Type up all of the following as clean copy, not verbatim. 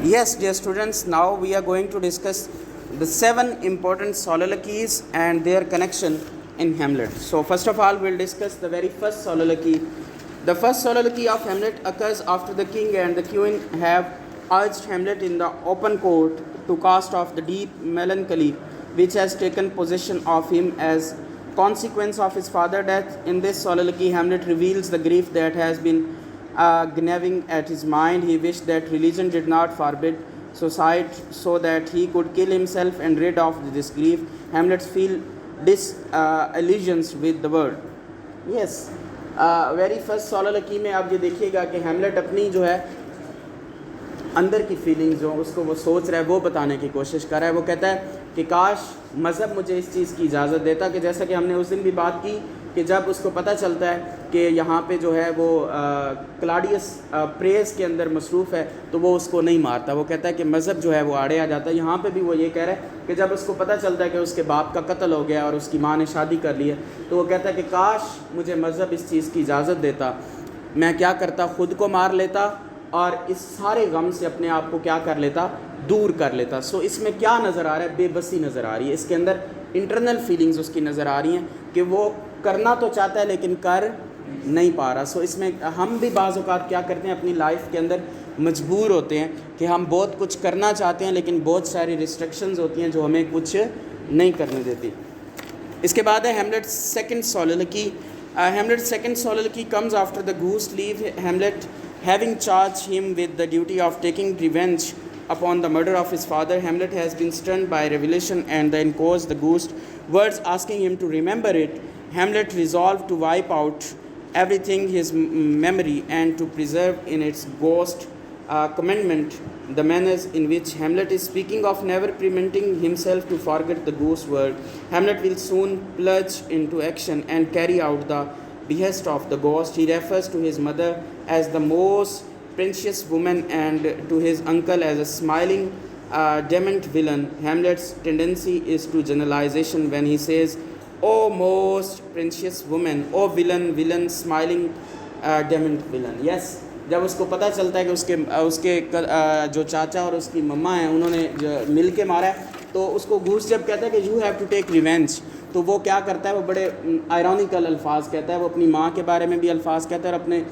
Yes, dear students, now we are going to discuss the 7 important soliloquies and their connection in Hamlet. So, first of all, we'll discuss the very first soliloquy. The first soliloquy of Hamlet occurs after the king and the queen have urged Hamlet in the open court to cast off the deep melancholy which has taken possession of him as consequence of his father's death. In this soliloquy, Hamlet reveals the grief that has been gnawing at his mind. He wished that religion did not forbid suicide so that he could kill himself and rid of this grief. Hamlet feels disillusions with the world. Yes, very first soliloquy में आप ये देखिएगा कि Hamlet अपनी जो है अंदर की फीलिंग्स जो उसको वो सोच रहा है वो बताने की कोशिश कर रहा है. वो कहता है कि काश मज़हब मुझे इस चीज़ की इजाज़त देता कि जैसा कि हमने उस दिन भी बात की कि जब उसको पता चलता है कि यहाँ पे जो है वो क्लाडियस प्रेस के अंदर मसरूफ़ है तो वो उसको नहीं मारता. वो कहता है कि मज़हब जो है वो आड़े आ जाता है. यहाँ पे भी वो ये कह रहा है कि जब उसको पता चलता है कि उसके बाप का कत्ल हो गया और उसकी माँ ने शादी कर ली है तो वो कहता है कि काश मुझे मज़हब इस चीज़ की इजाज़त देता, मैं क्या करता, ख़ुद को मार लेता और इस सारे गम से अपने आप को क्या कर लेता, दूर कर लेता. सो इसमें क्या नज़र आ रहा है, बेबसी नज़र आ रही है. इसके अंदर इंटरनल फीलिंग्स उसकी नज़र आ रही हैं कि वो करना तो चाहता है लेकिन कर नहीं पा रहा. सो इसमें हम भी बाज़ औक़ात क्या करते हैं अपनी लाइफ के अंदर मजबूर होते हैं कि हम बहुत कुछ करना चाहते हैं लेकिन बहुत सारी रिस्ट्रिक्शंस होती हैं जो हमें कुछ नहीं करने देती. इसके बाद है हेमलेट second soliloquy. Hamlet's second soliloquy comes after the ghost leave Hamlet, having charged him with the duty of taking revenge upon the murder of his father. Hamlet has been stunned by revelation and then caused the ghost words asking him to remember it. Hamlet resolved to wipe out everything his memory and to preserve in its ghost commandment the manners in which Hamlet is speaking of never permitting himself to forget the ghost word. Hamlet will soon plunge into action and carry out the behest of the ghost. He refers to his mother as the most precious woman and to his uncle as a smiling dement villain. Hamlet's tendency is to generalization when he says, "Oh most precious woman, oh villain, smiling dement villain." Yes, जब उसको पता चलता है कि उसके जो चाचा और उसकी मम्मा हैं उन्होंने मिल के मारा है तो उसको घूस जब कहता है कि you have to take revenge तो वो क्या करता है, वो बड़े आयरॉनिकल अल्फाज कहता है. वो अपनी माँ के बारे में भी अल्फाज कहता है और अपने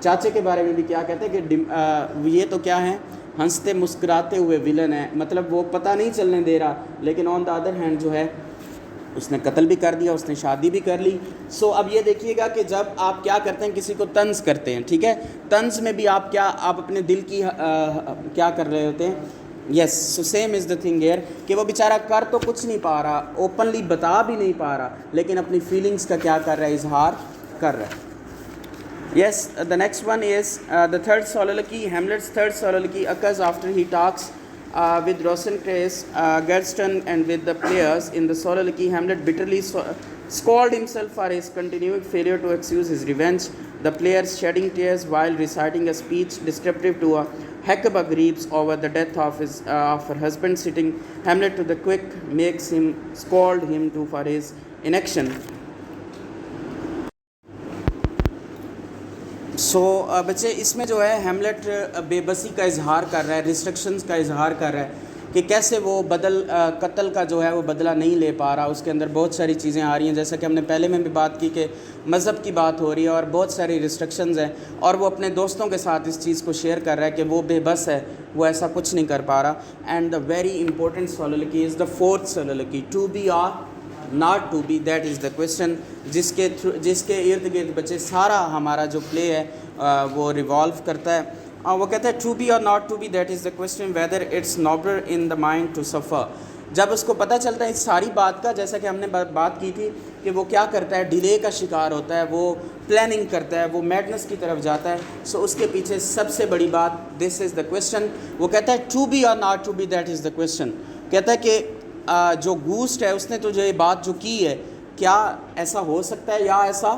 चाचे के बारे में भी क्या कहता है कि ये तो क्या है, हंसते मुस्कुराते हुए विलन है. मतलब वो पता नहीं चलने दे रहा लेकिन ऑन द अदर हैंड जो है उसने कत्ल भी कर दिया, उसने शादी भी कर ली. सो अब ये देखिएगा कि जब आप क्या करते हैं, किसी को तंज करते हैं, ठीक है, तंज में भी आप अपने दिल की क्या कर रहे होते हैं. Yes, so same is the thing here कि वो बेचारा कर तो कुछ नहीं पा रहा, ओपनली बता भी नहीं पा रहा लेकिन अपनी फीलिंग्स का क्या कर रहा है, इजहार कर रहा है. Yes, the next one is the third soliloquy. Hamlet's third soliloquy occurs after he talks with Rosencrantz, Gurston, and with the players. In the soliloquy, Hamlet bitterly scolded himself for his continued failure to excuse his revenge. The players shedding tears while reciting a speech descriptive to a Hecuba grieves over the death of her husband. Sitting Hamlet to the quick makes him scold him for his inaction. सो बच्चे इसमें जो है Hamlet बेबसी का इजहार कर रहा है, रिस्ट्रिक्शंस का इजहार कर रहा है कि कैसे वो कत्ल का जो है वो बदला नहीं ले पा रहा. उसके अंदर बहुत सारी चीज़ें आ रही हैं जैसा कि हमने पहले में भी बात की कि मज़हब की बात हो रही है और बहुत सारी रिस्ट्रिक्शंस हैं और वो अपने दोस्तों के साथ इस चीज़ को शेयर कर रहा है कि वो बेबस है, वो ऐसा कुछ नहीं कर पा रहा. And the very important soliloquy is the fourth soliloquy, to be और not to be, that is the question जिसके इर्द गिर्द बच्चे सारा हमारा जो प्ले है वो रिवॉल्व करता है. वो कहता है टू बी और not to be, that is the question whether it's nobler in the mind to suffer. जब उसको पता चलता है इस सारी बात का, जैसा कि हमने बात की थी कि वो क्या करता है, डिले का शिकार होता है, वो प्लानिंग करता है, वो मैडनेस की तरफ जाता है. सो उसके पीछे सबसे बड़ी बात, दिस इज़ द क्वेश्चन. वो कहता है टू बी और not to be, that is the question. कहता है कि जो गूस्ट है उसने तो जो ये बात जो की है क्या ऐसा हो सकता है या ऐसा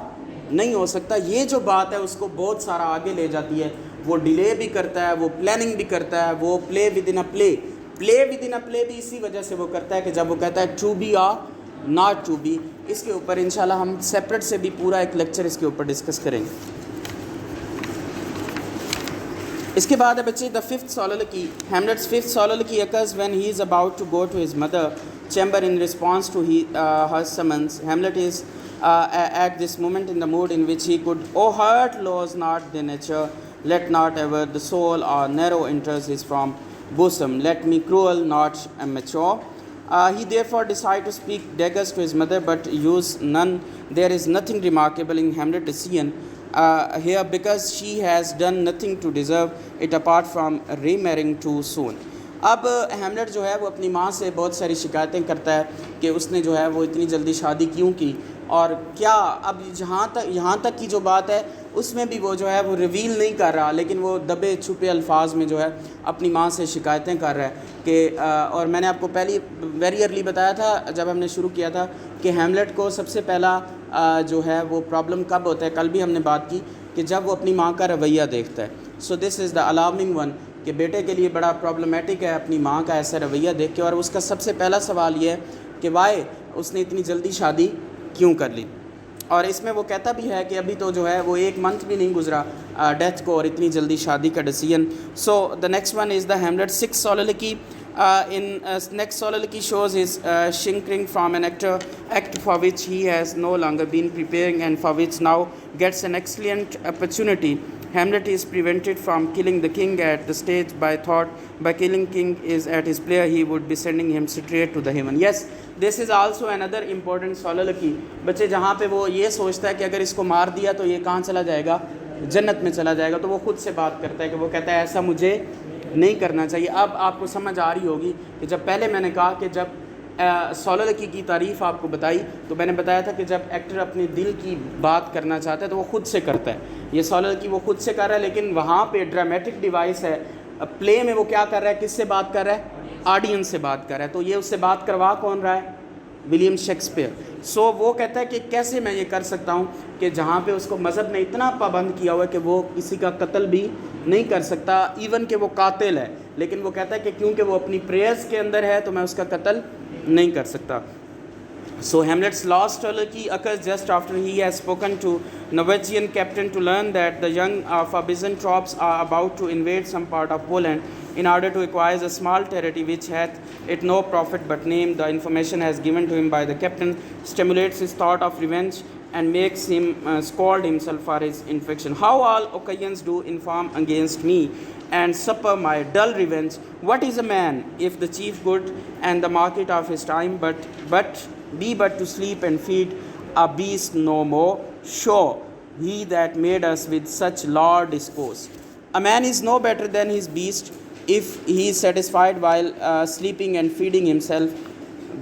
नहीं हो सकता. ये जो बात है उसको बहुत सारा आगे ले जाती है. वो डिले भी करता है, वो प्लानिंग भी करता है, वो play within a play भी इसी वजह से वो करता है कि जब वो कहता है टू बी और नॉट टू बी. इसके ऊपर इंशाल्लाह हम सेपरेट से भी पूरा एक लेक्चर इसके ऊपर डिस्कस करेंगे. इसके बाद है बच्चे the fifth soliloquy. Hamlet's fifth soliloquy occurs when he is about to go to his mother chamber in response to her summons. Hamlet is at this moment in the mood in which he could, "O heart, lose not the nature, let not ever the soul or narrow enters from bosom, let me cruel, not immature." He therefore decided to speak daggers to his mother, but use none. There is nothing remarkable in Hamlet's decision here, because she has done nothing to deserve it apart from remarrying too soon. अब Hamlet जो है वो अपनी माँ से बहुत सारी शिकायतें करता है कि उसने जो है वो इतनी जल्दी शादी क्यों की, और क्या अब यहाँ तक की जो बात है उसमें भी वो जो है वो रिवील नहीं कर रहा, लेकिन वो दबे छुपे अल्फाज में जो है अपनी माँ से शिकायतें कर रहा है कि और मैंने आपको पहले वेरी अर्ली बताया था जब हमने शुरू किया था कि हैमलेट को सबसे पहला जो है वो प्रॉब्लम कब होता है, कल भी हमने बात की कि जब वो अपनी माँ का रवैया देखता है। So this is the alarming one कि बेटे के लिए बड़ा प्रॉब्लमेटिक है अपनी माँ का ऐसा रवैया देख के, और उसका सबसे पहला सवाल ये है कि वाई उसने इतनी जल्दी शादी क्यों कर ली। और इसमें वो कहता भी है कि अभी तो जो है वो एक मंथ भी नहीं गुजरा डेथ को और इतनी जल्दी शादी का decision. So the next one is the Hamlet six soliloquy. Next soliloquy shows his shrinking from an act for which he has no longer been preparing and for which now gets an excellent opportunity. Hamlet is prevented from killing the king at the stage by thought, by killing king is at his player, he would be sending him straight to the heaven. Yes, this is also another important soliloquy. बच्चे जहाँ पे वो ये सोचता है कि अगर इसको मार दिया तो ये कहाँ चला जाएगा, जन्नत में चला जाएगा, तो वो खुद से बात करता है कि वो कहता है ऐसा मुझे नहीं करना चाहिए। अब आपको समझ आ रही होगी कि जब पहले मैंने कहा कि जब soliloquy की तारीफ़ आपको बताई तो मैंने बताया था कि जब एक्टर अपने दिल की बात करना चाहता है तो वो खुद से करता है। ये soliloquy वो खुद से कर रहा है, लेकिन वहाँ पे ड्रामेटिक डिवाइस है, प्ले में वो क्या कर रहा है, किससे बात कर रहा है, ऑडियंस से बात कर रहा है। तो ये उससे बात करवा कौन रहा है, विलियम शेक्सपियर। सो वो कहता है कि कैसे मैं ये कर सकता हूँ कि जहाँ पे उसको मज़हब ने इतना पाबंद किया हुआ है कि वो किसी का कत्ल भी नहीं कर सकता, इवन कि वो कातिल है, लेकिन वो कहता है कि क्योंकि वो अपनी प्रेयर्स के अंदर है तो मैं उसका कत्ल नहीं कर सकता। So Hamlet's last soliloquy occurs just after he has spoken to Norwegian captain to learn that the young Fabian troops are about to invade some part of Poland in order to acquire a small territory which hath it no profit but name. The information has given to him by the captain stimulates his thought of revenge and makes him scold himself for his infection. How all occasions do inform against me and supper my dull revenge. What is a man if the chief good and the market of his time but to sleep and feed a beast no more? Sure, he that made us with such law dispose. A man is no better than his beast if he is satisfied while sleeping and feeding himself.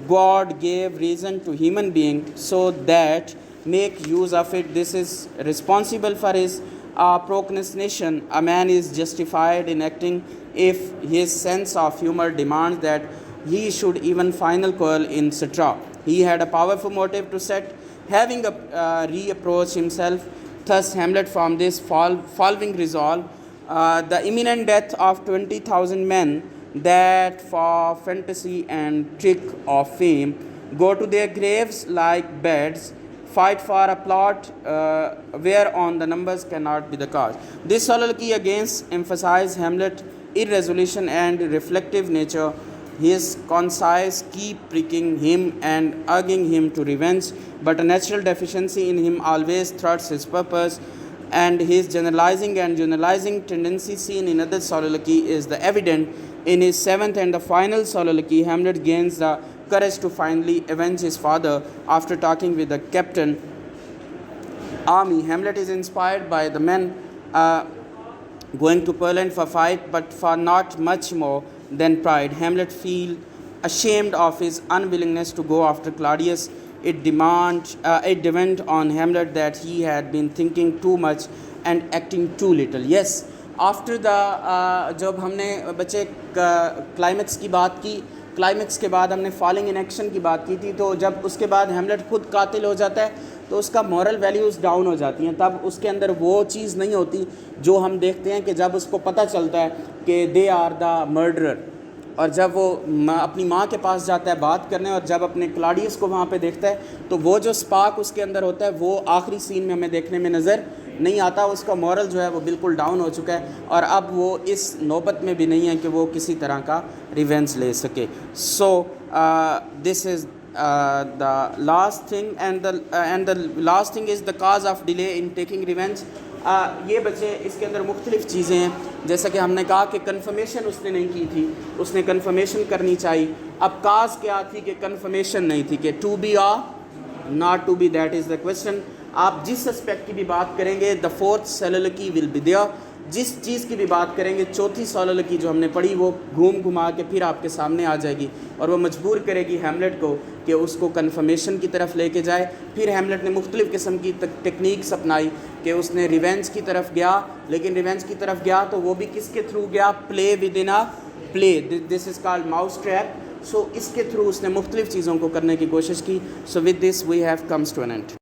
God gave reason to human being so that make use of it. This is responsible for his procrastination. A man is justified in acting if his sense of humor demands that he should even final coil in straw. He had a powerful motive to set, having reapproach himself. Thus Hamlet from this following resolve, the imminent death of 20,000 men, that for fantasy and trick of fame go to their graves like beds, fight for a plot whereon the numbers cannot be the cause. This soliloquy against emphasize Hamlet's irresolution and reflective nature. His conscience keep pricking him and urging him to revenge, but a natural deficiency in him always thwarts his purpose, and his generalizing tendency seen in other soliloquy is the evident. In his seventh and the final soliloquy, Hamlet gains the courage to finally avenge his father after talking with the captain army. Hamlet is inspired by the men going to Poland for fight, but for not much more than pride. Hamlet feels ashamed of his unwillingness to go after Claudius. It depended on Hamlet that he had been thinking too much and acting too little. Yes, after the जब हमने बच्चे climax की बात की, climax के बाद हमने falling in action की बात की थी, तो जब उसके बाद हैमलेट खुद कातिल हो जाता है तो उसका मॉरल वैल्यूज़ डाउन हो जाती हैं। तब उसके अंदर वो चीज़ नहीं होती जो हम देखते हैं कि जब उसको पता चलता है कि दे आर द मर्डरर, और जब वो अपनी माँ के पास जाता है बात करने और जब अपने क्लाडियस को वहाँ पे देखता है तो वो जो स्पार्क उसके अंदर होता है वो आखिरी सीन में हमें देखने में नज़र नहीं आता, उसका मॉरल जो है वो बिल्कुल डाउन हो चुका है और अब वो इस नौबत में भी नहीं है कि वो किसी तरह का रिवेंज ले सके. So this is the last thing and the last thing is the cause of delay in taking revenge. ये बच्चे इसके अंदर मुख्तलिफ़ चीज़ें हैं, जैसा कि हमने कहा कि कन्फर्मेशन उसने नहीं की थी, उसने कन्फर्मेशन करनी चाहिए. अब काज क्या थी कि कन्फर्मेशन नहीं थी, कि to be or not to be, that is the question. आप जिस एस्पेक्ट की भी बात करेंगे the fourth soliloquy will be there. जिस चीज़ की भी बात करेंगे चौथी सोलोलॉकी जो हमने पढ़ी वो घुमा के फिर आपके सामने आ जाएगी और वो मजबूर करेगी हैमलेट को कि उसको कन्फर्मेशन की तरफ लेके जाए. फिर हैमलेट ने मुख्तलिफ़ किस्म की टेक्निक्स अपनाई कि उसने रिवेंज की तरफ गया, लेकिन रिवेंज की तरफ गया तो वो भी किसके थ्रू गया, play within a play, this is called mousetrap. सो इसके थ्रू उसने मुख्तलिफ़ चीज़ों को करने की कोशिश की. So with this we have comes to an and.